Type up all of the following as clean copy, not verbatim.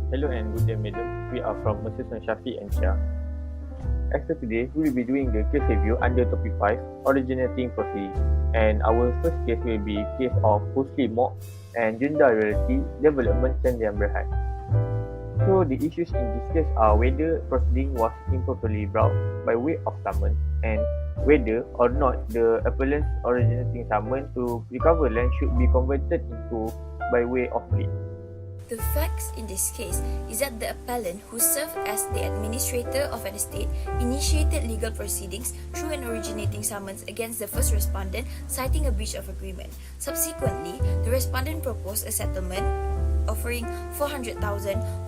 Hello and good day, madam. We are from Messrs and Syafi and Chia. As for today, we will be doing the case review under topic 5, originating proceedings. And our first case will be case of Muslim mock and gender reality development Chandian Berhad. So the issues in this case are whether proceeding was improperly brought by way of summons and whether or not the appellant's originating summons to recover land should be converted into by way of plea. The facts in this case is that the appellant, who served as the administrator of an estate, initiated legal proceedings through an originating summons against the first respondent, citing a breach of agreement. Subsequently, the respondent proposed a settlement offering 400,000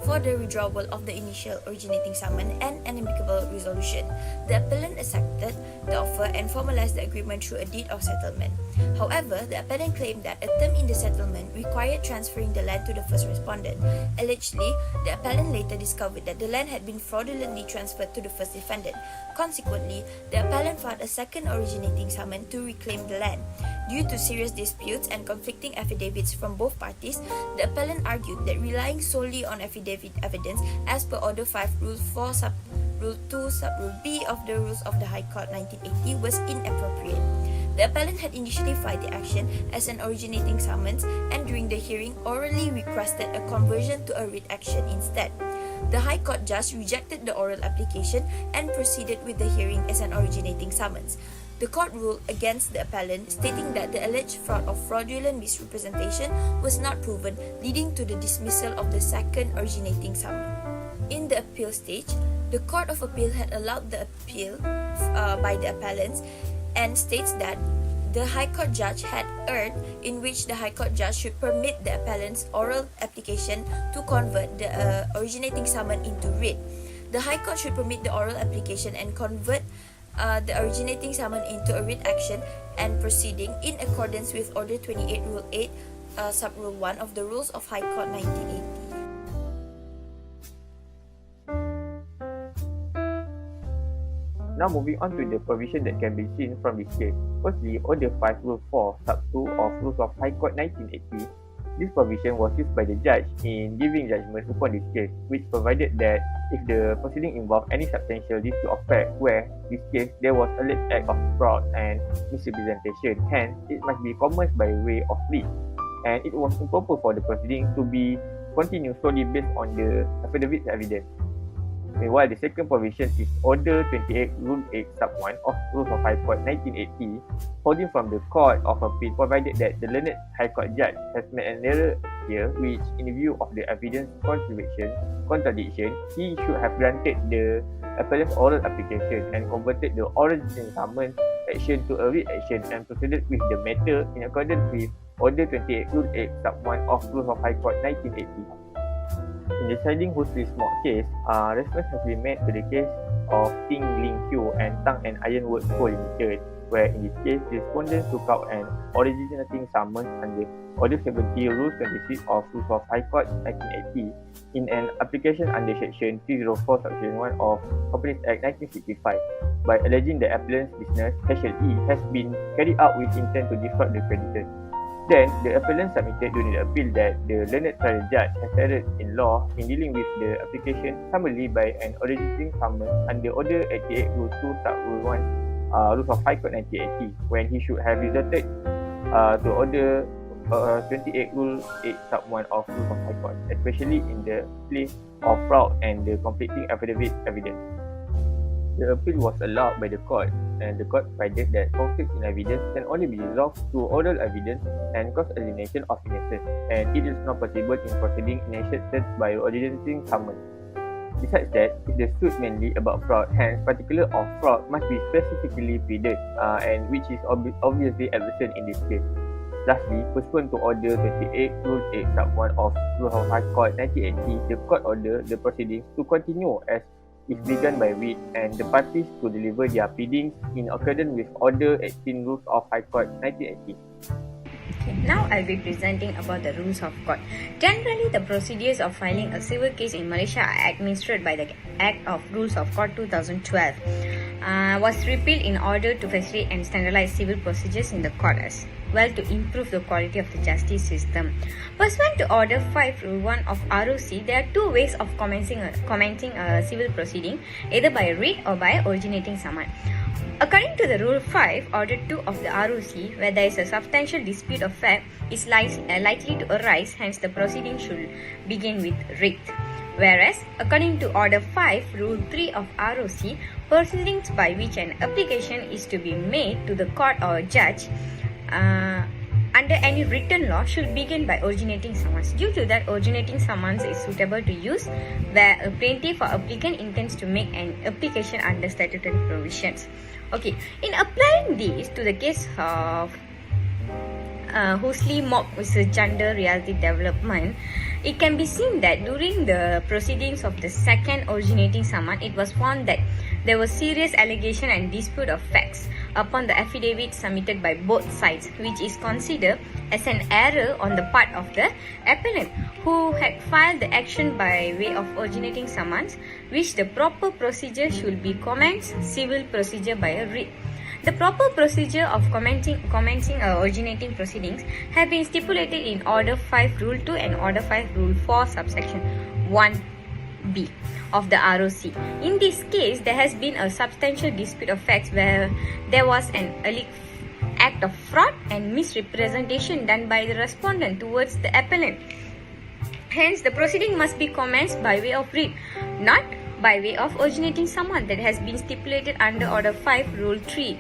for the withdrawal of the initial originating summons and an amicable resolution. The appellant accepted the offer and formalized the agreement through a deed of settlement. However, the appellant claimed that a term in the settlement required transferring the land to the first respondent. Allegedly, the appellant later discovered that the land had been fraudulently transferred to the first defendant. Consequently, the appellant filed a second originating summons to reclaim the land. Due to serious disputes and conflicting affidavits from both parties, the appellant argued that relying solely on affidavit evidence as per Order 5, Rule 4, Sub Rule 2, Sub Rule B of the Rules of the High Court 1980 was inappropriate. The appellant had initially filed the action as an originating summons and during the hearing orally requested a conversion to a writ action instead. The High Court judge rejected the oral application and proceeded with the hearing as an originating summons. The court ruled against the appellant, stating that the alleged fraud of fraudulent misrepresentation was not proven, leading to the dismissal of the second originating summons. In the appeal stage, the Court of Appeal had allowed the appeal by the appellants and states that the High Court judge had erred, in which the High Court judge should permit the appellant's oral application to convert the originating summons into writ. The High Court should permit the oral application and convert the originating summons into a writ action and proceeding in accordance with Order 28 Rule 8 Sub Rule 1 of the Rules of High Court 1980. Now moving on to the provision that can be seen from this case. Firstly, Order 5 Rule 4 Sub 2 of Rules of High Court 1980. This provision was used by the judge in giving judgment upon this case, which provided that if the proceeding involved any substantial dispute of fact where this case there was alleged act of fraud and misrepresentation, hence it must be commenced by way of plea, and it was improper for the proceeding to be continued solely based on the affidavit evidence. Meanwhile, the second provision is Order 28 Rule 8 Sub 1 of Rules of High Court 1980, holding from the Court of Appeal provided that the learned High Court judge has made an error here, which in view of the evidence contradiction, he should have granted the appellant's oral application and converted the originating summons action to a writ action and proceeded with the matter in accordance with Order 28 Rule 8 Sub 1 of Rules of High Court 1980. In deciding Muslim mock case, reference has been made to the case of Ting Ling Q and Tang and Iron Works Co. Limited, where in this case, the respondent took out an originating summons under Order 70 Rule 26 of Rules of High Court 1980 in an application under Section 304 Section 1 of Companies Act 1965 by alleging the appellant's business, HLE, has been carried out with intent to defraud the creditors. Then, the appellant submitted during the appeal that the learned trial judge has erred in law in dealing with the application summarily by an originating summons under Order 88 Rule 2 Sub Rule 1 Rules of High Court 1980, when he should have resorted to Order 28 Rule 8 Sub 1 of Rules of High Court, especially in the place of fraud and the conflicting affidavit evidence. The appeal was allowed by the court, and the court provided that conflicts in evidence can only be resolved through oral evidence and cross-examination of witnesses, and it is not possible in proceeding initiated by originating summons. Besides that, if the suit mainly about fraud, hence particular of fraud must be specifically pleaded, and which is obviously absent in this case. Lastly, pursuant to Order 28 Rule 8 Sub 1 of Rules of High Court 1980, the court ordered the proceedings to continue as is begun by writ and the parties to deliver their pleadings in accordance with Order 18 Rules of High Court 1980. Okay, now I'll be presenting about the rules of court. Generally, the procedures of filing a civil case in Malaysia are administered by the Act of Rules of Court 2012. was repealed in order to facilitate and standardize civil procedures in the court as well to improve the quality of the justice system. Pursuant to Order 5 Rule 1 of ROC, there are two ways of commencing a civil proceeding, either by writ or by originating summons. According to the Rule 5, Order 2 of the ROC, where there is a substantial dispute of fact is likely to arise, hence the proceeding should begin with writ. Whereas, according to Order 5, Rule 3 of ROC, proceedings by which an application is to be made to the court or judge under any written law should begin by originating summons. Due to that, originating summons is suitable to use where a plaintiff or applicant intends to make an application under statutory provisions. Okay, in applying this to the case of Huxley Mock vs. Gender Reality Development, it can be seen that during the proceedings of the second originating summons, it was found that there was serious allegation and dispute of facts upon the affidavit submitted by both sides, which is considered as an error on the part of the appellant, who had filed the action by way of originating summons, which the proper procedure should be commenced civil procedure by a writ. The proper procedure of commencing originating proceedings have been stipulated in Order 5 Rule 2 and Order 5 Rule 4 subsection 1b of the ROC. In this case, there has been a substantial dispute of facts where there was an alleged act of fraud and misrepresentation done by the respondent towards the appellant. Hence, the proceeding must be commenced by way of writ, not by way of originating summons that has been stipulated under Order 5 Rule 3,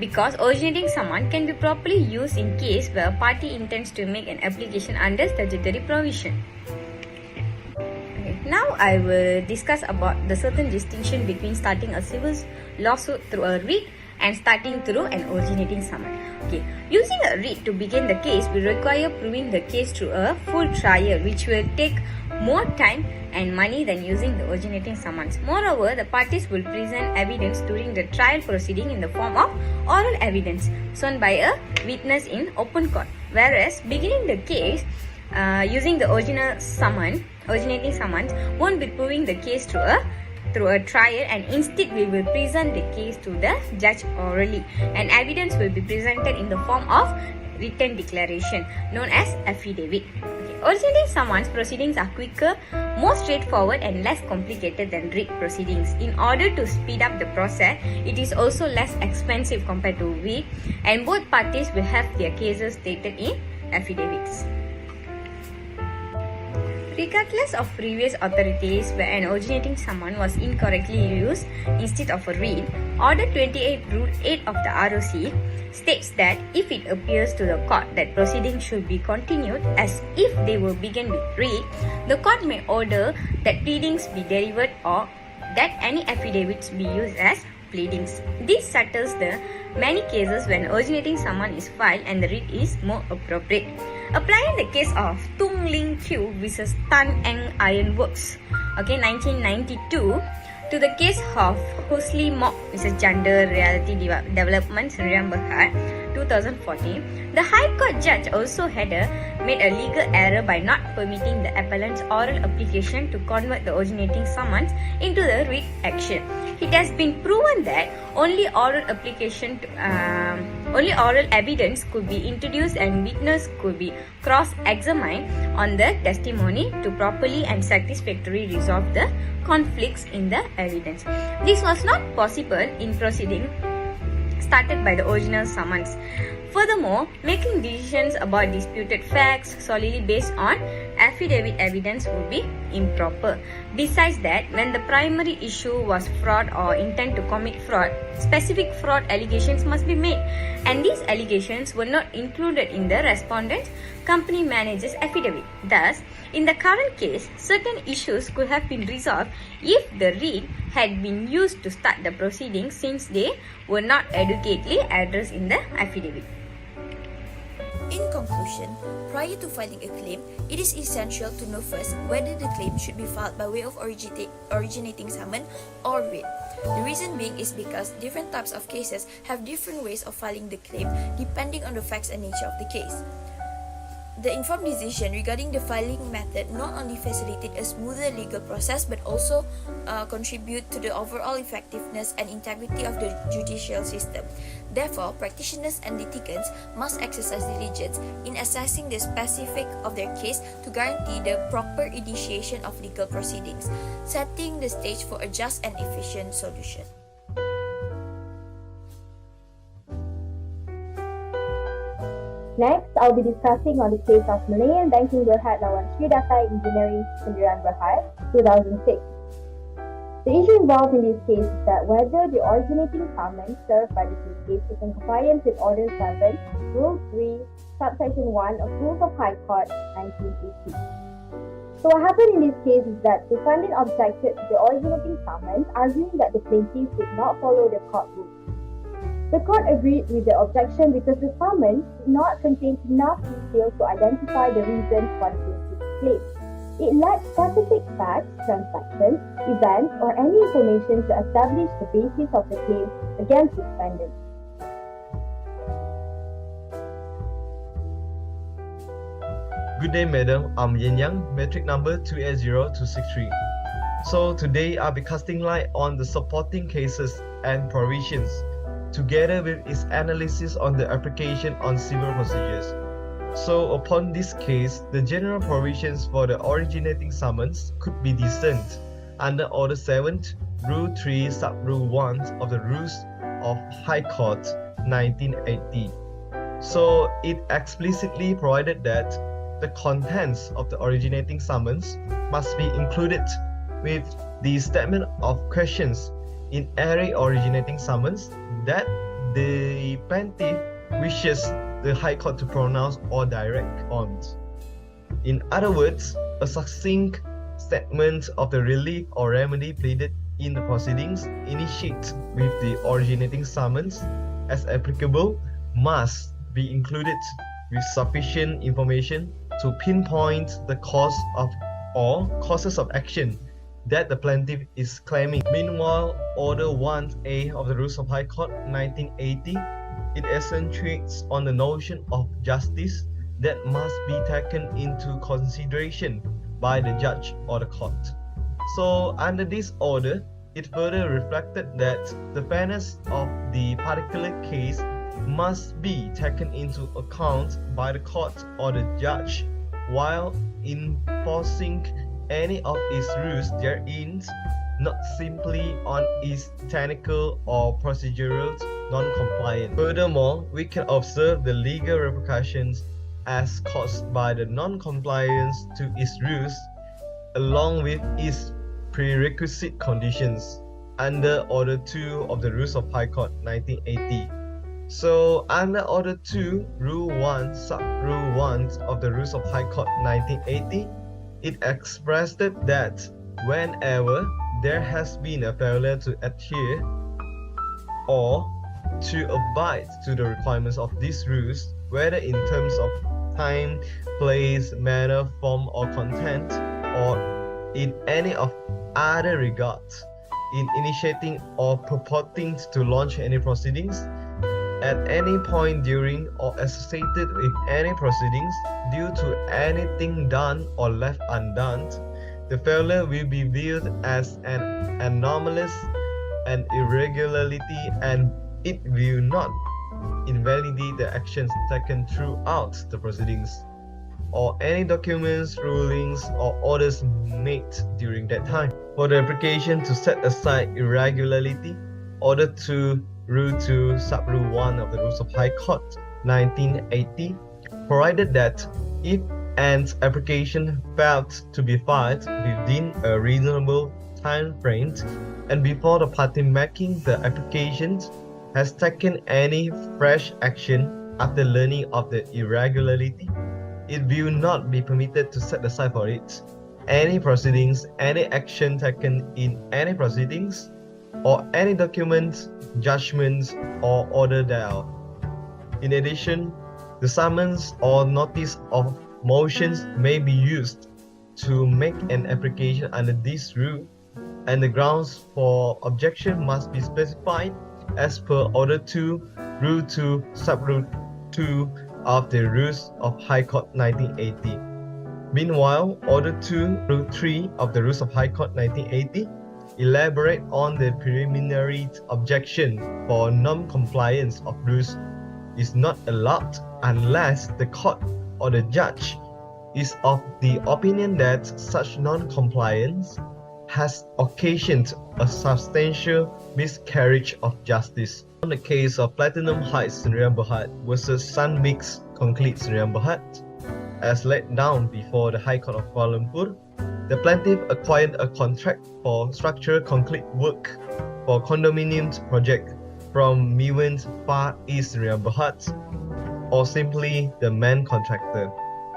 because originating summons can be properly used in case where a party intends to make an application under statutory provision. Now I will discuss about the certain distinction between starting a civil lawsuit through a writ and starting through an originating summons. Okay, using a writ to begin the case will require proving the case through a full trial, which will take more time and money than using the originating summons. Moreover, the parties will present evidence during the trial proceeding in the form of oral evidence shown by a witness in open court. Whereas, beginning the case using the originating summons won't be proving the case through a trial, and instead we will present the case to the judge orally, and evidence will be presented in the form of written declaration known as affidavit. Originating summons proceedings are quicker, more straightforward and less complicated than writ proceedings. In order to speed up the process, it is also less expensive compared to writ, and both parties will have their cases stated in affidavits. Regardless of previous authorities where an originating summons was incorrectly used instead of a writ, Order 28 Rule 8 of the ROC states that if it appears to the court that proceedings should be continued as if they were begun with writ, the court may order that pleadings be delivered or that any affidavits be used as pleadings. This settles the many cases when originating summons is filed and the writ is more appropriate. Applying the case of Tung Ling Q vs. Tan Eng Iron Works, 1992, to the case of Huxley Mock vs. Gender Reality Development, 2014, the High Court judge also had made a legal error by not permitting the appellant's oral application to convert the originating summons into the writ action. It has been proven that only oral evidence could be introduced and witness could be cross-examined on the testimony to properly and satisfactorily resolve the conflicts in the evidence. This was not possible in proceeding started by the original summons. Furthermore, making decisions about disputed facts solely based on affidavit evidence would be improper. Besides that, when the primary issue was fraud or intent to commit fraud, specific fraud allegations must be made, and these allegations were not included in the respondent's company manager's affidavit. Thus, in the current case, certain issues could have been resolved if the writ had been used to start the proceedings, since they were not adequately addressed in the affidavit. In conclusion, prior to filing a claim, it is essential to know first whether the claim should be filed by way of originating summons or writ. The reason being is because different types of cases have different ways of filing the claim depending on the facts and nature of the case. The informed decision regarding the filing method not only facilitate a smoother legal process but also contribute to the overall effectiveness and integrity of the judicial system. Therefore, practitioners and litigants must exercise diligence in assessing the specific of their case to guarantee the proper initiation of legal proceedings, setting the stage for a just and efficient solution. Next, I'll be discussing on the case of Malayan Banking Berhad lawan Sri Data Engineering Sendirian Berhad 2006. The issue involved in this case is that whether the originating summons served by the plaintiff is in compliance with Order 7, Rule 3, Subsection 1 of Rules of High Court 1980. So what happened in this case is that the defendant objected to the originating summons, arguing that the plaintiff did not follow the court rules. The court agreed with the objection because the summons did not contain enough detail to identify the reasons for the plaintiff's claim. It lacked specific facts, transactions, events, or any information to establish the basis of the claim against the defendant. Good day, madam. I'm Yin Yang, metric number 280263. So today I'll be casting light on the supporting cases and provisions, together with its analysis on the application on civil procedures. So upon this case, the general provisions for the originating summons could be discerned under Order 7, Rule 3, Sub-Rule 1 of the Rules of High Court 1980. So it explicitly provided that the contents of the originating summons must be included with the statement of questions in every originating summons that the plaintiff wishes the High Court to pronounce or direct on. In other words, a succinct statement of the relief or remedy pleaded in the proceedings initiated with the originating summons as applicable must be included with sufficient information to pinpoint the cause of or causes of action that the plaintiff is claiming. Meanwhile, Order 1A of the Rules of High Court 1980, it accentuates on the notion of justice that must be taken into consideration by the judge or the court. So under this order, it further reflected that the fairness of the particular case must be taken into account by the court or the judge while enforcing any of its rules therein, not simply on its technical or procedural non-compliance. Furthermore, we can observe the legal repercussions as caused by the non-compliance to its rules along with its prerequisite conditions under Order 2 of the Rules of High Court 1980. So under Order 2, Rule 1, Sub-Rule 1 of the Rules of High Court 1980, it expressed that whenever there has been a failure to adhere or to abide to the requirements of these rules, whether in terms of time, place, manner, form, or content, or in any of other regards, in initiating or purporting to launch any proceedings, at any point during or associated with any proceedings due to anything done or left undone, the failure will be viewed as an anomalous and irregularity, and it will not invalidate the actions taken throughout the proceedings or any documents, rulings, or orders made during that time. For the application to set aside irregularity, Order 2, Rule 2, Sub-Rule 1 of the Rules of High Court 1980 provided that if an application failed to be filed within a reasonable time frame and before the party making the application has taken any fresh action after learning of the irregularity, it will not be permitted to set aside for it any proceedings, any action taken in any proceedings, or any documents, judgments, or order thereof. In addition, the summons or notice of motions may be used to make an application under this rule, and the grounds for objection must be specified as per Order 2, Rule 2, Sub-Rule 2 of the Rules of High Court 1980. Meanwhile, Order 2/3 of the Rules of High Court 1980 elaborate on the preliminary objection for non-compliance of rules is not allowed unless the court or the judge is of the opinion that such non-compliance has occasioned a substantial miscarriage of justice. On the case of Platinum Heights Sdn Bhd versus Sun Mix Concrete Sdn Bhd, as laid down before the High Court of Kuala Lumpur, the plaintiff acquired a contract for structural concrete work for condominium project from Miwent Far East Sdn Bhd, or simply the main contractor.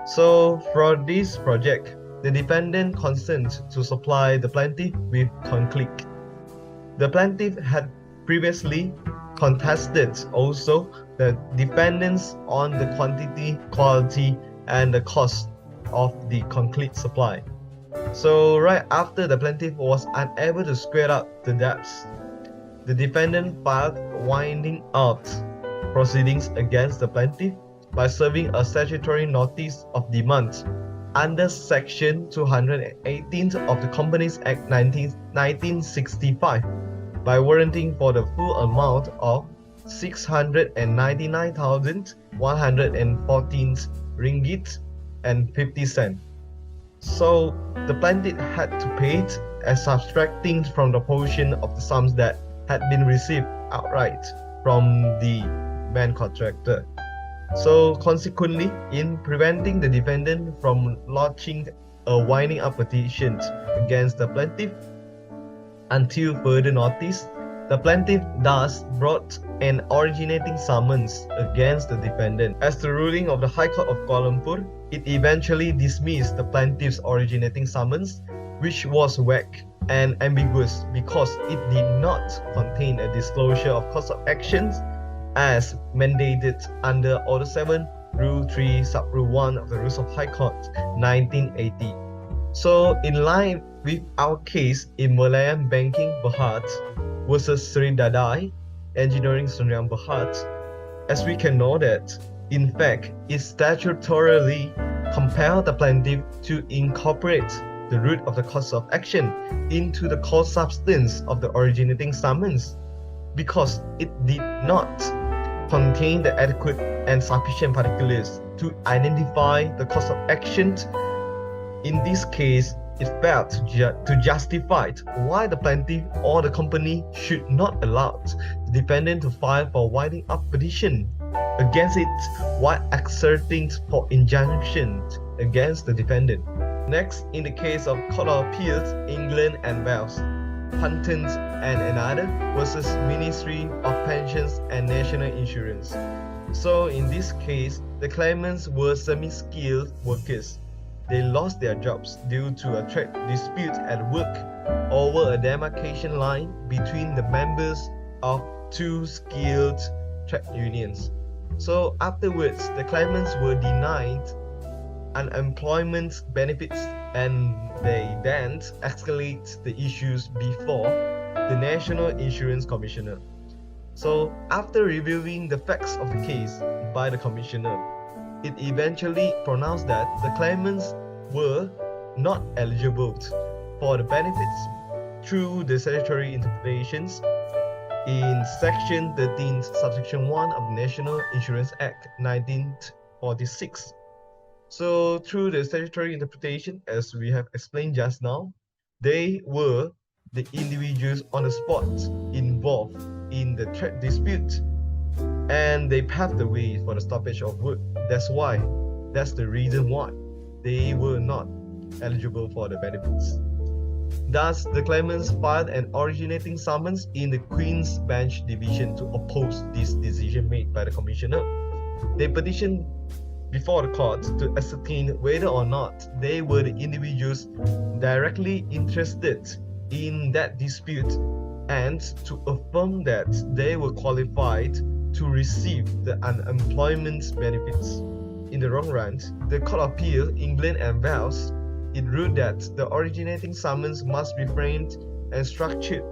So for this project, the defendant consents to supply the plaintiff with concrete. The plaintiff had previously contested also the defendants on the quantity, quality, and the cost of the concrete supply. So right after the plaintiff was unable to square up the debts, the defendant filed winding out proceedings against the plaintiff by serving a statutory notice of demand under Section 218 of the Companies Act 1965 by warranting for the full amount of 699,114 ringgit and 50 cents. So the plaintiff had to pay it as subtracting from the portion of the sums that had been received outright from the main contractor. So consequently, in preventing the defendant from lodging a winding up petition against the plaintiff until further notice, the plaintiff thus brought an originating summons against the defendant. As the ruling of the High Court of Kuala Lumpur, it eventually dismissed the plaintiff's originating summons, which was vague and ambiguous because it did not contain a disclosure of cause of actions as mandated under Order 7, Rule 3, Sub-Rule 1 of the Rules of High Court 1980. So in line with our case in Malayan Banking Berhad versus Sri Dadai Engineering Sdn Bhd, as we can know that, in fact, it statutorily compelled the plaintiff to incorporate the root of the cause of action into the core substance of the originating summons because it did not contain the adequate and sufficient particulars to identify the cause of action. In this case, it failed to justify why the plaintiff or the company should not allow the defendant to file for winding up petition against it while exerting for injunction against the defendant. Next, in the case of Court of Appeals, England and Wales, Hunton and another versus Ministry of Pensions and National Insurance. So in this case, the claimants were semi-skilled workers. They lost their jobs due to a trade dispute at work over a demarcation line between the members of two skilled trade unions. So afterwards, the claimants were denied unemployment benefits and they then escalate the issues before the National Insurance Commissioner. So after reviewing the facts of the case by the Commissioner, it eventually pronounced that the claimants were not eligible for the benefits through the statutory interpretations in Section 13, Subsection 1 of the National Insurance Act 1946. So through the statutory interpretation, as we have explained just now, they were the individuals on the spot involved in the trade dispute and they paved the way for the stoppage of work. That's the reason why they were not eligible for the benefits. Thus, the claimants filed an originating summons in the Queen's Bench Division to oppose this decision made by the Commissioner. They petitioned before the court to ascertain whether or not they were the individuals directly interested in that dispute and to affirm that they were qualified to receive the unemployment benefits. In the long run, the Court of Appeal, England and Wales, it ruled that the originating summons must be framed and structured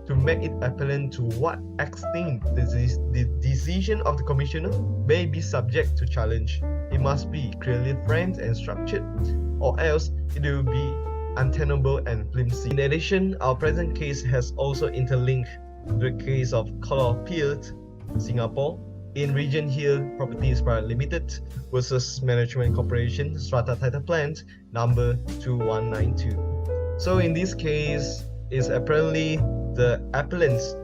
to make it apparent to what extent the decision of the Commissioner may be subject to challenge. It must be clearly framed and structured, or else it will be untenable and flimsy. In addition, our present case has also interlinked the case of Court of Appeal Singapore in Regent Hill Properties Private Limited versus Management Corporation Strata Title Plant number 2192. So in this case, it's apparently the appellants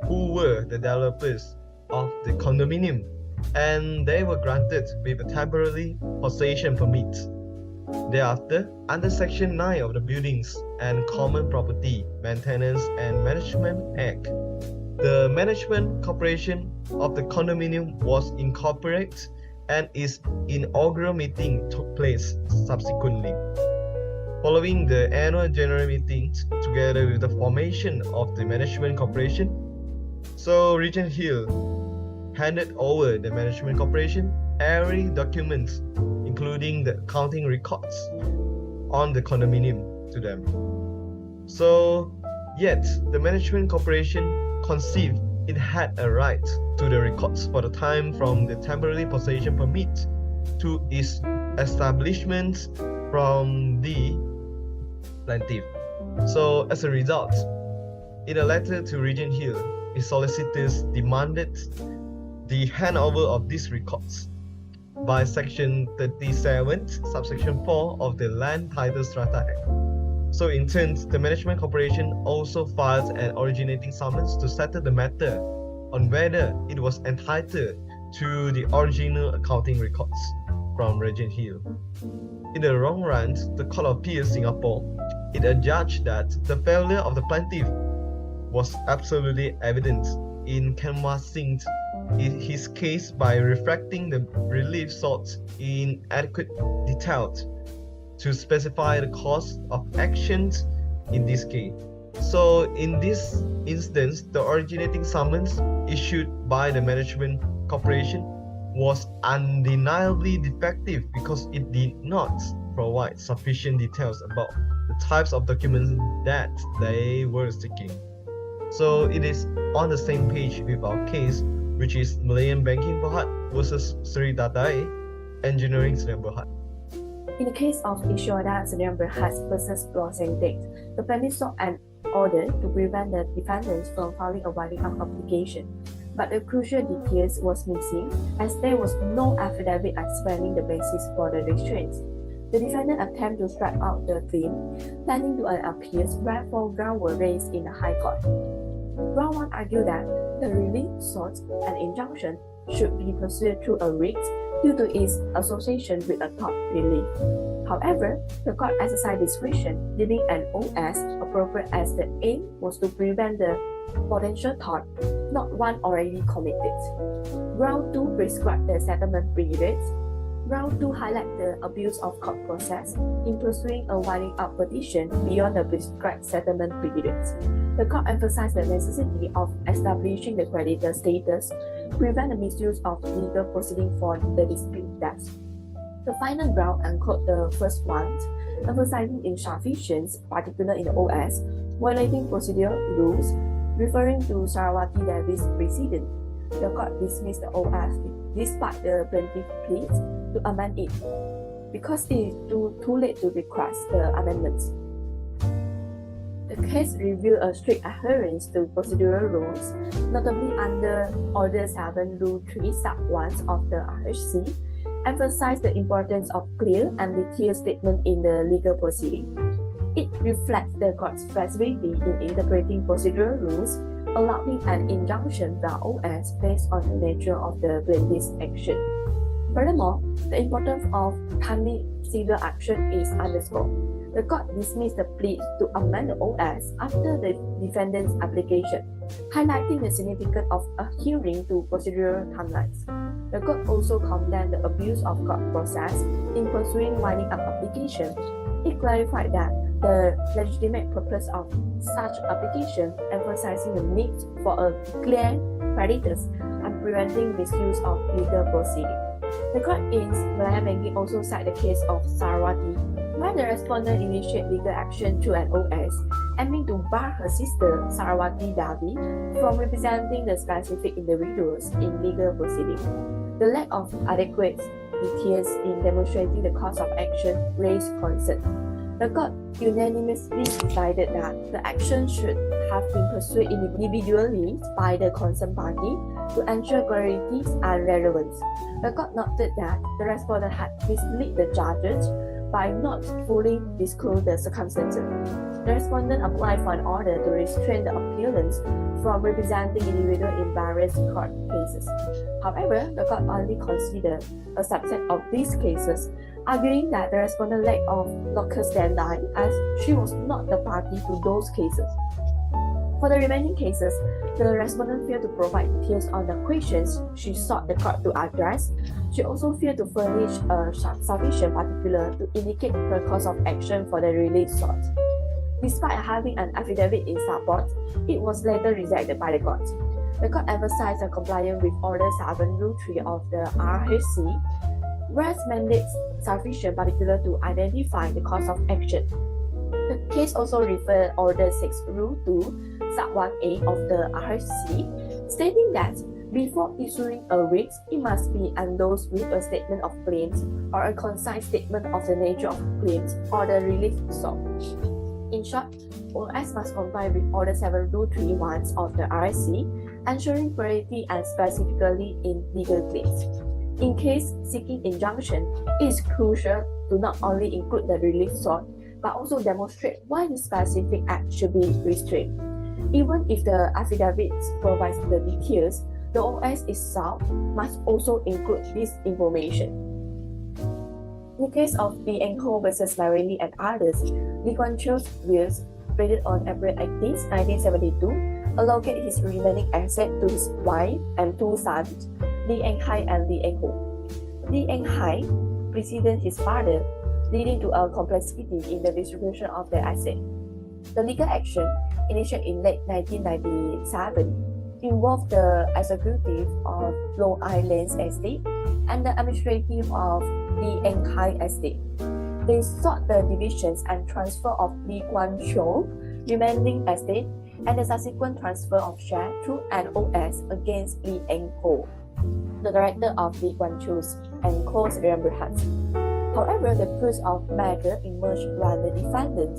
who were the developers of the condominium, and they were granted with a temporary possession permit. Thereafter, under Section 9 of the Buildings and Common Property Maintenance and Management Act, the Management Corporation of the condominium was incorporated and its inaugural meeting took place subsequently. Following the annual general meetings, together with the formation of the Management Corporation, so Regent Hill handed over the Management Corporation every document, including the accounting records on the condominium to them. So, yet the Management Corporation conceived it had a right to the records for the time from the temporary possession permit to its establishment from the plaintiff. So, as a result, in a letter to Regent Hill, its solicitors demanded the handover of these records by Section 37, subsection 4 of the Land Title Strata Act. So in turn, the Management Corporation also filed an originating summons to settle the matter on whether it was entitled to the original accounting records from Regent Hill. In the long run, the Court of Appeal Singapore, it adjudged that the failure of the plaintiff was absolutely evident in canvassing his case by reflecting the relief sought in adequate detail to specify the cause of actions in this case. So in this instance, the originating summons issued by the Management Corporation was undeniably defective because it did not provide sufficient details about the types of documents that they were seeking. So it is on the same page with our case, which is Malayan Banking Berhad versus Sri Datai Engineering Sdn Bhd. In the case of Isyoda Sdn Bhd versus Rosendick, the plaintiff sought an order to prevent the defendants from filing a winding up application, but the crucial details was missing as there was no affidavit explaining the basis for the restraints. The defendant attempted to strike out the claim, planning to an appeal where 4 grounds were raised in the High Court. Ground 1 argued that the relief sought an injunction should be pursued through a writ due to its association with a tort relief. However, the court exercised discretion, deeming an OS appropriate as the aim was to prevent the potential tort, not one already committed. Ground 2 prescribed the settlement periods. Ground 2 highlight the abuse of court process in pursuing a winding up petition beyond the prescribed settlement periods. The court emphasized the necessity of establishing the creditor status, prevent the misuse of legal proceeding for the dispute debts. The final ground unquote the first one, emphasizing insufficiency, particularly in the OS, violating procedural rules, referring to Sarawati Davis precedent. The court dismissed the OS despite the plaintiff pleas to amend it because it is too late to request the amendments. The case revealed a strict adherence to procedural rules, notably under Order 7 Rule 3 Sub 1 of the RHC, emphasized the importance of clear and detailed statement in the legal proceeding. It reflects the court's flexibility in interpreting procedural rules, allowing an injunction by OS based on the nature of the plaintiff's action. Furthermore, the importance of timely civil action is underscored. The court dismissed the plea to amend the OS after the defendant's application, highlighting the significance of adhering to procedural timelines. The court also condemned the abuse of court process in pursuing winding up application. It clarified that the legitimate purpose of such application, emphasizing the need for a clear creditors and preventing misuse of legal proceeding. The court in Malayan Banking also cited the case of Sarawati, where the respondent initiated legal action through an OS aiming to bar her sister Sarawati Davi from representing the specific individuals in legal proceedings. The lack of adequate details in demonstrating the cause of action raised concern. The court unanimously decided that the action should have been pursued individually by the concerned party to ensure clarity and relevance. The court noted that the respondent had misled the judges by not fully disclosing the circumstances. The respondent applied for an order to restrain the appellants from representing individuals in various court cases. However, the court only considered a subset of these cases, arguing that the respondent lacked of locus standi as she was not the party to those cases. For the remaining cases, the respondent failed to provide details on the questions she sought the court to address. She also failed to furnish sufficient particulars to indicate her course of action for the relief sought. Despite having an affidavit in support, it was later rejected by the court. The court emphasized the compliance with Order 703 of the RHC, whereas mandates sufficient particulars to identify the cause of action. The case also referred Order 6 Rule 2 Sub 1A of the RHC, stating that before issuing a writ, it must be endorsed with a statement of claims or a concise statement of the nature of claims or the relief sought. In short, OS must comply with Order 7231 of the RSC, ensuring clarity and specifically in legal claims. In case seeking injunction, it is crucial to not only include the relief sought, but also demonstrate why the specific act should be restrained. Even if the affidavit provides the details, the OS itself must also include this information. In the case of Lee and Co versus Marini and others, Lee Kuan Yew's wills, dated on April 18, 1972, allocate his remaining asset to his wife and two sons, Lee Eng Hai and Lee Eng Ho. Lee Eng Hai preceded his father, leading to a complexity in the distribution of the asset. The legal action, initiated in late 1997, involved the executive of Long Island's estate and the administrative of Lee Eng Hai estate. They sought the divisions and transfer of Lee Kuan Yew remaining estate and the subsequent transfer of share through an OS against Lee Eng Ho, the director of Lee Kuan Yew's and Co.'s Rembrandts. However, the fruits of matter emerged when the defendant,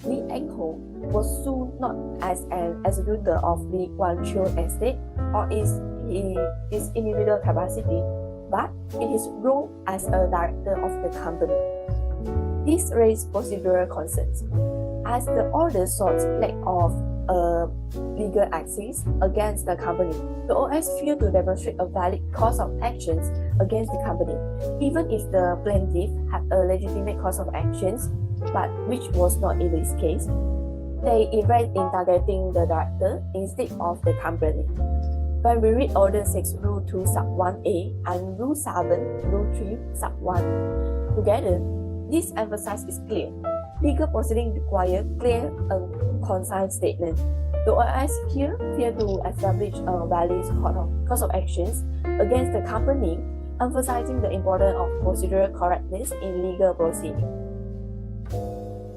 Lee Eng Ho, was sued not as an executor of Lee Kuan Yew estate or in his individual capacity, but in his role as a director of the company. This raised procedural concerns, as the order sought lack of legal access against the company. The OS failed to demonstrate a valid cause of actions against the company, even if the plaintiff had a legitimate cause of actions, but which was not in this case. They erred in targeting the director instead of the company. When we read Order 6 Rule 2 Sub 1A and Rule 7 Rule 3 Sub 1 together, this emphasis is clear. Legal proceedings require clear and concise statement. The OS here failed to establish a valid cause of actions against the company, emphasizing the importance of procedural correctness in legal proceedings.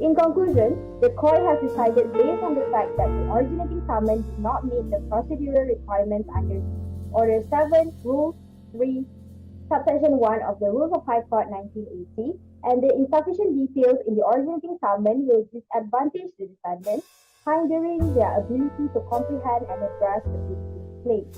In conclusion, the court has decided based on the fact that the originating summons did not meet the procedural requirements under Order 7, Rule 3, Subsection 1 of the Rules of High Court 1980, and the insufficient details in the originating summons will disadvantage the defendants, hindering their ability to comprehend and address the plaintiff's claims.